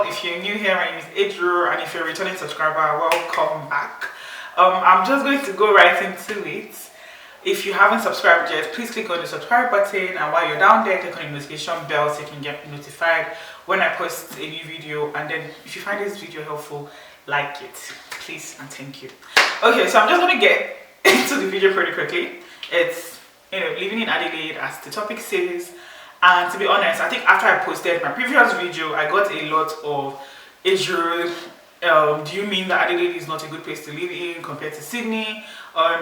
If you're new here, my name is Ejiro, and if you're a returning subscriber, welcome back. I'm just going to go right into it. If you haven't subscribed yet, please click on the subscribe button, and while you're down there, click on the notification bell so you can get notified when I post a new video. And then if you find this video helpful, like it, please, and thank you. Okay, so I'm just going to get into the video pretty quickly. It's, living in Adelaide, as the topic says. And to be honest, I think after I posted my previous video, I got a lot of Ejiro. Do you mean that Adelaide is not a good place to live in compared to Sydney?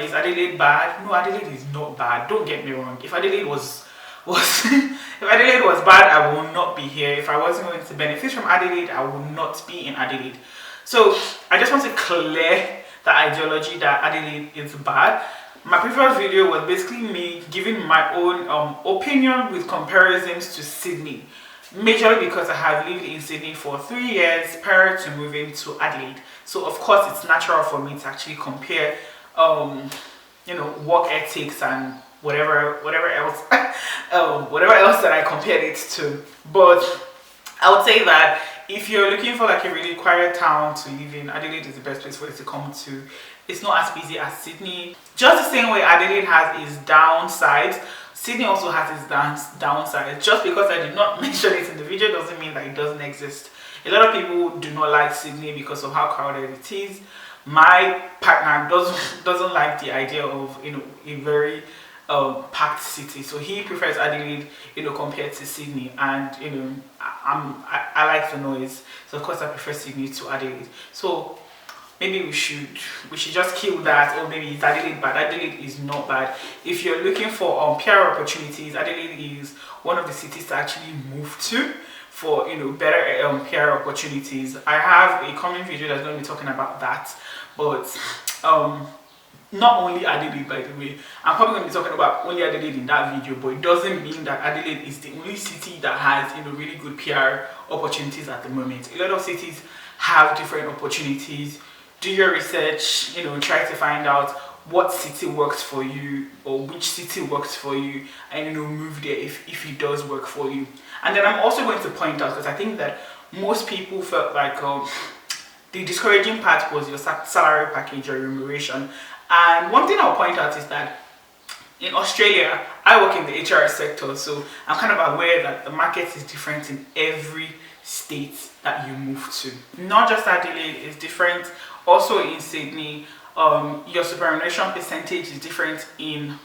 Is Adelaide bad? No, Adelaide is not bad. Don't get me wrong. If Adelaide was if Adelaide was bad, I will not be here. If I wasn't going to benefit from Adelaide, I will not be in Adelaide. So I just want to clear the ideology that Adelaide is bad. My previous video was basically me giving my own opinion with comparisons to Sydney. Majorly because I have lived in Sydney for 3 years prior to moving to Adelaide. So of course it's natural for me to actually compare work ethics and whatever else whatever else that I compared it to. But I would say that if you're looking for like a really quiet town to live in, Adelaide is the best place for you to come to. It's not as busy as Sydney. Just the same way Adelaide has its downsides, Sydney also has its downsides. Just because I did not mention it in the video doesn't mean that it doesn't exist. A lot of people do not like Sydney because of how crowded it is. My partner doesn't like the idea of a very packed city, so he prefers Adelaide compared to Sydney. And I like the noise, so of course I prefer Sydney to Adelaide. So maybe we should just kill that. Or maybe it's Adelaide bad. Adelaide is not bad. If you're looking for PR opportunities, Adelaide is one of the cities to actually move to for better PR opportunities. I have a coming video that's going to be talking about that. But not only Adelaide, by the way. I'm probably going to be talking about only Adelaide in that video, but it doesn't mean that Adelaide is the only city that has really good PR opportunities at the moment. A lot of cities have different opportunities. Do your research, try to find out what city works for you or which city works for you, and move there if it does work for you. And then I'm also going to point out, because I think that most people felt like the discouraging part was your salary package or remuneration. And one thing I'll point out is that in Australia, I work in the HR sector, so I'm kind of aware that the market is different in every state that you move to. Not just Adelaide is different. Also in Sydney, your superannuation percentage is different in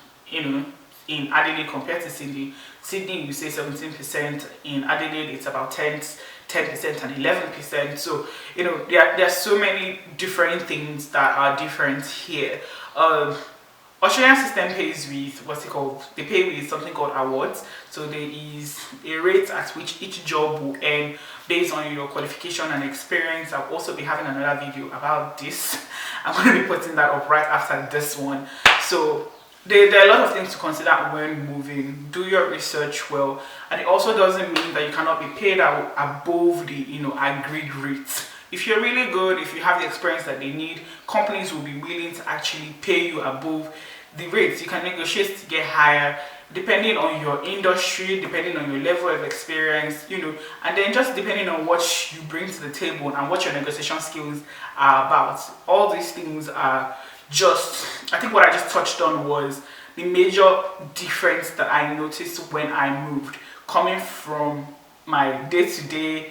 Adelaide compared to Sydney. Sydney, you say 17%. In Adelaide, it's about 10% and 11%. So there are so many different things that are different here. Australian system pays with they pay with something called awards. So there is a rate at which each job will earn based on your qualification and experience. I'll also be having another video about this. I'm going to be putting that up right after this one. So there are a lot of things to consider when moving. Do your research well, and it also doesn't mean that you cannot be paid above the agreed rates. If you're really good, if you have the experience that they need, companies will be willing to actually pay you above the rates. You can negotiate to get higher depending on your industry, depending on your level of experience, and then just depending on what you bring to the table and what your negotiation skills are about. All these things are I think what I just touched on was the major difference that I noticed when I moved, coming from my day-to-day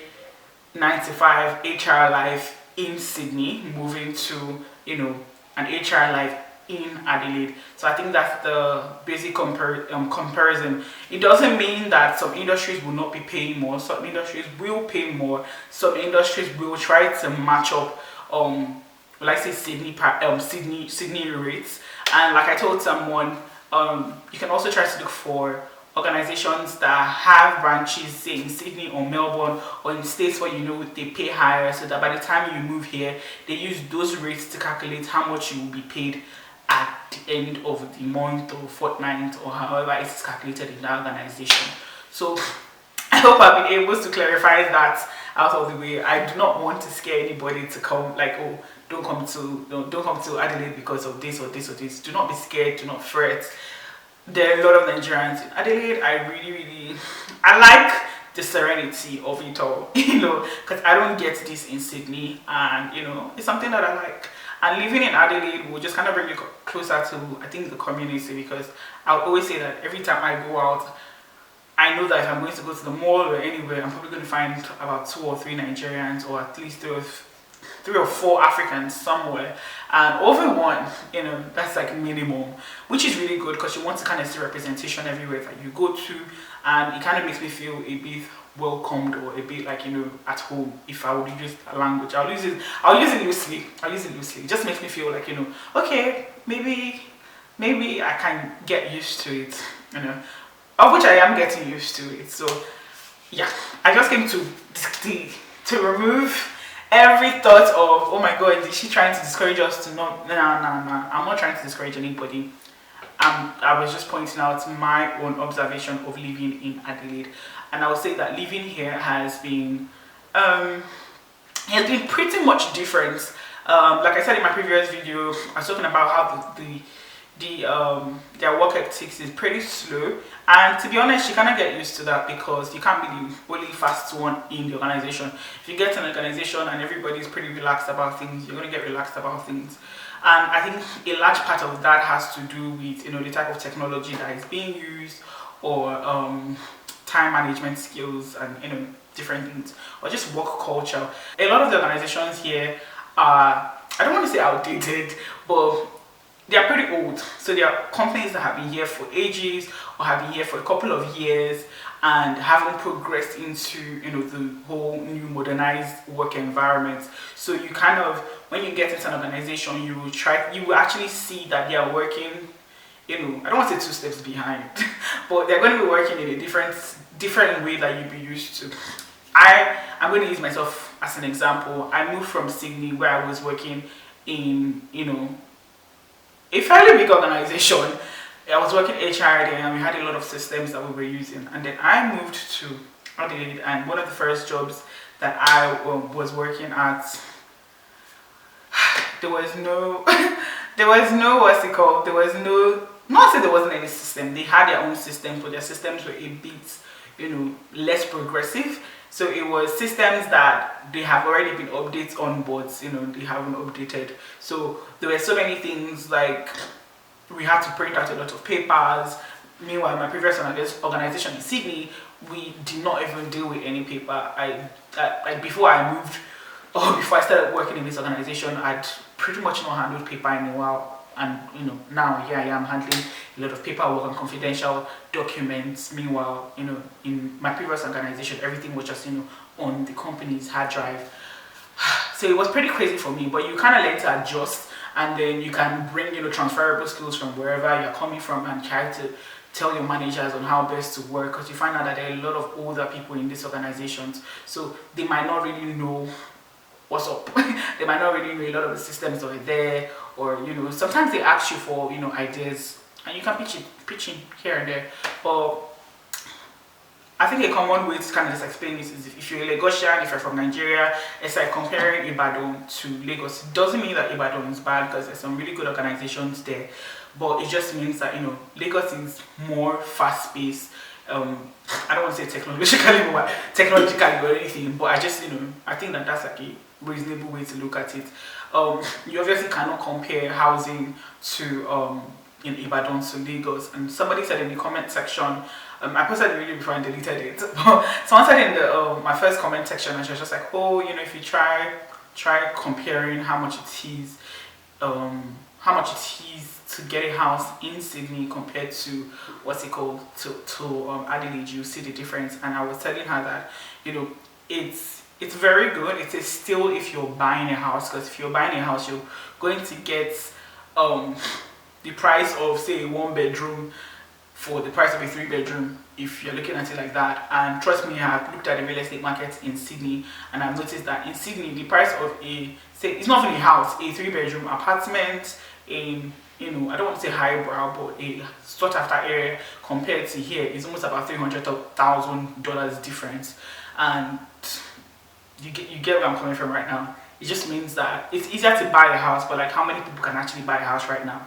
9-to-5 HR life in Sydney, moving to an HR life in Adelaide. So I think that's the basic comparison. It doesn't mean that some industries will not be paying more. Some industries will pay more. Some industries will try to match up Sydney rates. And like I told someone, you can also try to look for organizations that have branches, say in Sydney or Melbourne or in states where they pay higher, so that by the time you move here, they use those rates to calculate how much you will be paid at the end of the month or fortnight or however it's calculated in that organization. So I hope I've been able to clarify that out of the way. I do not want to scare anybody to come like, oh, don't come to Adelaide because of this or this or this. Do not be scared, do not fret. There are a lot of Nigerians in Adelaide. I like the serenity of it all, you know, because I don't get this in Sydney, and you know, it's something that I like. And living in Adelaide will just kind of bring you closer to, I think, the community, because I would always say that every time I go out, I know that if I'm going to go to the mall or anywhere, I'm probably going to find about 2 or 3 Nigerians, or at least 3 or 4 Africans somewhere, and over one, you know, that's like minimum, which is really good because you want to kind of see representation everywhere that you go to, and it kind of makes me feel a bit welcomed, or a bit like, you know, at home. If I would use a language, I'll use it loosely. It just makes me feel like, you know, okay, maybe I can get used to it, you know, of which I am getting used to it. So yeah, I just came to remove every thought of, oh my god, is she trying to discourage us to not, no, I'm not trying to discourage anybody. I was just pointing out my own observation of living in Adelaide, and I would say that living here has been pretty much different. Like I said in my previous video, I was talking about how their work ethics is pretty slow, and to be honest, you kind of get used to that because you can't be the only fast one in the organization. If you get an organization and everybody's pretty relaxed about things, you're going to get relaxed about things. And I think a large part of that has to do with, you know, the type of technology that is being used, or time management skills, and, you know, different things, or just work culture. A lot of the organizations here are, I don't want to say outdated, but they are pretty old. So there are companies that have been here for ages, or have been here for a couple of years, and haven't progressed into, you know, the whole new modernized work environment. So you kind of, when you get into an organization, you will actually see that they are working, you know, I don't want to say 2 steps behind, but they're going to be working in a different way that you'd be used to. I'm going to use myself as an example. I moved from Sydney, where I was working in, you know, a fairly big organization. I was working HR there, and we had a lot of systems that we were using. And then I moved to Adelaide, and one of the first jobs that I was working at, there was no, what's it called? There was no, not that there wasn't any system. They had their own systems, but their systems were a bit, you know, less progressive. So it was systems that they have already been updated on, but, you know, they haven't updated. So there were so many things, like we had to print out a lot of papers. Meanwhile, my previous organization in Sydney, we did not even deal with any paper. Before I moved, or before I started working in this organization, I'd pretty much not handled paper in a while. And, you know, now here I am handling a lot of paperwork and confidential documents. Meanwhile, you know, in my previous organization, everything was just, you know, on the company's hard drive. So it was pretty crazy for me, but you kind of learn to adjust, and then you can bring, you know, transferable skills from wherever you're coming from, and try to tell your managers on how best to work, because you find out that there are a lot of older people in these organizations, so they might not really know what's up. They might not really know a lot of the systems that are there, or, you know, sometimes they ask you for, you know, ideas, and you can pitch in here and there. But I think a common way to kind of just explain this is, if you're a Lagosian, if you're from Nigeria, it's like comparing Ibadan to Lagos. It doesn't mean that Ibadan is bad, because there's some really good organizations there, but it just means that, you know, Lagos is more fast-paced. I don't want to say technologically or anything, but I just, you know, I think that that's like a reasonable way to look at it. You obviously cannot compare housing to in Ibadan to Lagos. And somebody said in the comment section, I posted the video before and deleted it, but someone said in the my first comment section, and she was just like, oh, you know, if you try comparing how much it is to get a house in Sydney compared to what's it called to Adelaide, you see the difference. And I was telling her that, you know, it's very good. It is still, if you're buying a house, because if you're buying a house, you're going to get the price of, say, a 1-bedroom for the price of a 3-bedroom, if you're looking at it like that. And trust me, I have looked at the real estate market in Sydney, and I've noticed that in Sydney, the price of it's not even a house, a 3-bedroom apartment in, you know, I don't want to say highbrow, but a sought after area, compared to here, is almost about $300,000 difference. And you get where I'm coming from right now. It just means that it's easier to buy a house, but like, how many people can actually buy a house right now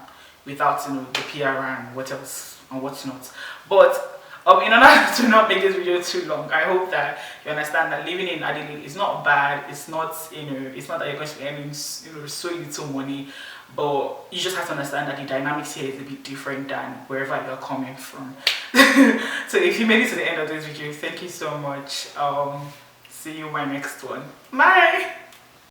without, you know, the PR and what else and what's not. But In order to not make this video too long, I hope that you understand that living in Adelaide is not bad. It's not, it's not that you're going to be earning, so little money, but you just have to understand that the dynamics here is a bit different than wherever you're coming from. So if you made it to the end of this video, thank you so much. See you in my next one. Bye.